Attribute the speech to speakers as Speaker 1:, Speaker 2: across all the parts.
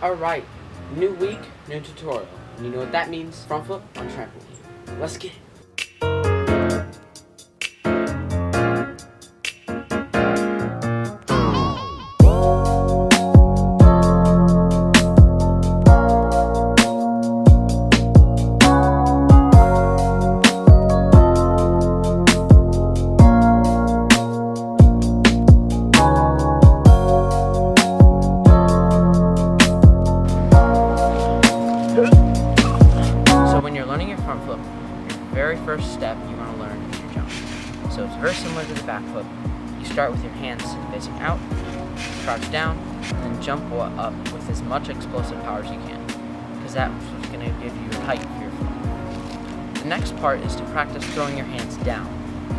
Speaker 1: Alright, new week, new tutorial. And you know what that means? Front flip on trampoline. Let's get it. So when you're learning your front flip, your very first step you want to learn is your jump. So it's very similar to the back flip. You start with your hands facing out, crouch down, and then jump up with as much explosive power as you can, because that's what's going to give you height for your flip. The next part is to practice throwing your hands down,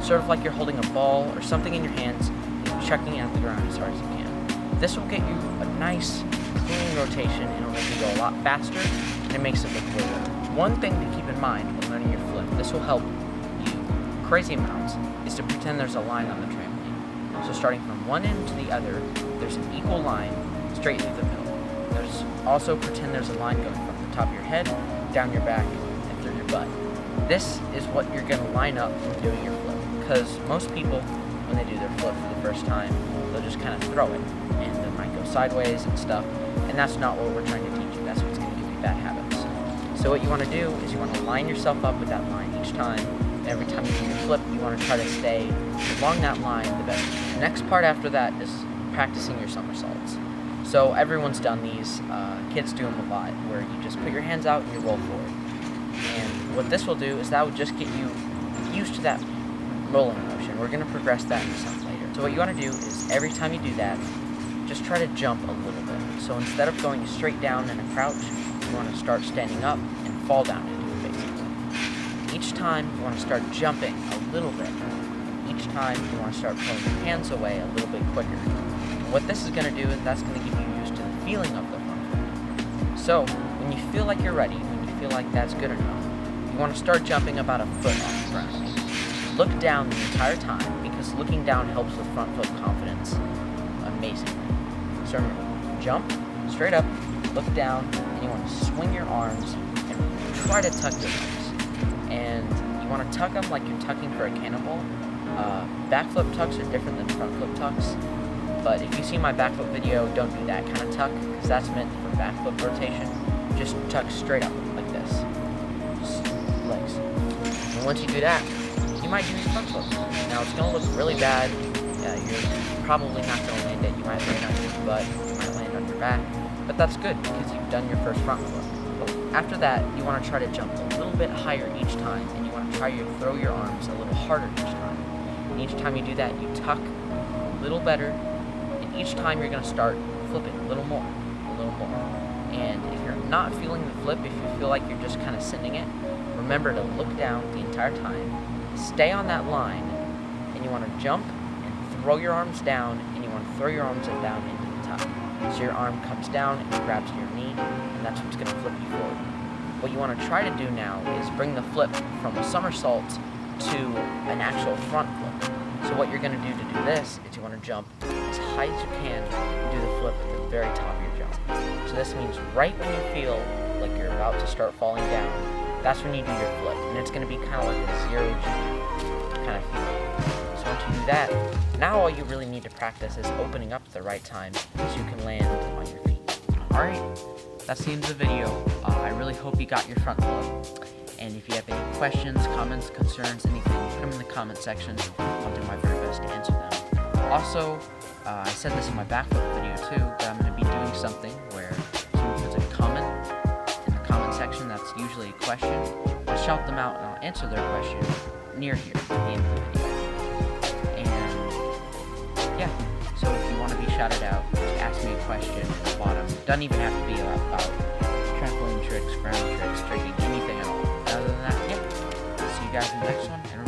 Speaker 1: sort of like you're holding a ball or something in your hands and chucking it at the ground as hard as you can. This will get you a nice, clean rotation and it'll make you go a lot faster, and it makes it look way better. One thing to keep in mind when learning your flip, this will help you crazy amounts, is to pretend there's a line on the trampoline. So starting from one end to the other, there's an equal line straight through the middle. There's also pretend there's a line going from the top of your head, down your back, and through your butt. This is what you're going to line up when doing your flip, because most people, when they do their flip for the first time, they'll just kind of throw it, and they might go sideways and stuff, and that's not what we're trying to teach you. That's what's going to give you bad habits. So what you want to do is you want to line yourself up with that line each time. And every time you do your flip, you want to try to stay along that line the better. The next part after that is practicing your somersaults. So everyone's done these. Kids do them a lot, where you just put your hands out and you roll forward. And what this will do is that will just get you used to that rolling motion. We're going to progress that into something later. So what you want to do is every time you do that, just try to jump a little bit. So instead of going straight down in a crouch, you want to start standing up and fall down into it, basically. Each time you want to start jumping a little bit. Each time you want to start pulling your hands away a little bit quicker. And what this is going to do is that's going to get you used to the feeling of the front flip. So when you feel like you're ready, when you feel like that's good enough, you want to start jumping about a foot off the ground. Look down the entire time, because looking down helps with front flip confidence amazingly. So remember, jump straight up, look down, and you want to swing your arms and try to tuck your legs. And you want to tuck them like you're tucking for a cannonball. Back flip tucks are different than front flip tucks, but if you see my back flip video, don't do that kind of tuck, because that's meant for back flip rotation. Just tuck straight up like this. Just legs. And once you do that, you might do your front flip. Now it's going to look really bad. You're probably not going to land it. You might land on your butt, you might land on your back, but that's good because you've done your first front flip. After that, you want to try to jump a little bit higher each time, and you want to try to throw your arms a little harder each time. And each time you do that, you tuck a little better, and each time you're going to start flipping a little more, a little more. And if you're not feeling the flip, if you feel like you're just kind of sending it, remember to look down the entire time, stay on that line, and you want to jump and throw your arms down, and you want to throw your arms down into the top. So your arm comes down and grabs your knee, and that's what's going to flip you forward. What you want to try to do now is bring the flip from a somersault to an actual front flip. So what you're going to do this is you want to jump as high as you can and do the flip at the very top of your jump. So this means right when you feel like you're about to start falling down, that's when you do your flip. And it's going to be kind of like a 0G kind of feeling. So once you do that, now all you really need to practice is opening up at the right time so you can land on your feet. Alright, that's the end of the video. I really hope you got your front flip. And if you have any questions, comments, concerns, anything, put them in the comment section. I'll do my very best to answer them. Also, I said this in my back flip video too, but I'm going to be doing something where someone puts a comment in the comment section that's usually a question. I'll shout them out and I'll answer their question near here at the end of the video. And yeah, so if you want to be shouted out, just ask me a question at the bottom. It doesn't even have to be about trampoline tricks, ground tricks, tricking, anything at all. Other than that, yeah. See you guys in the next one, and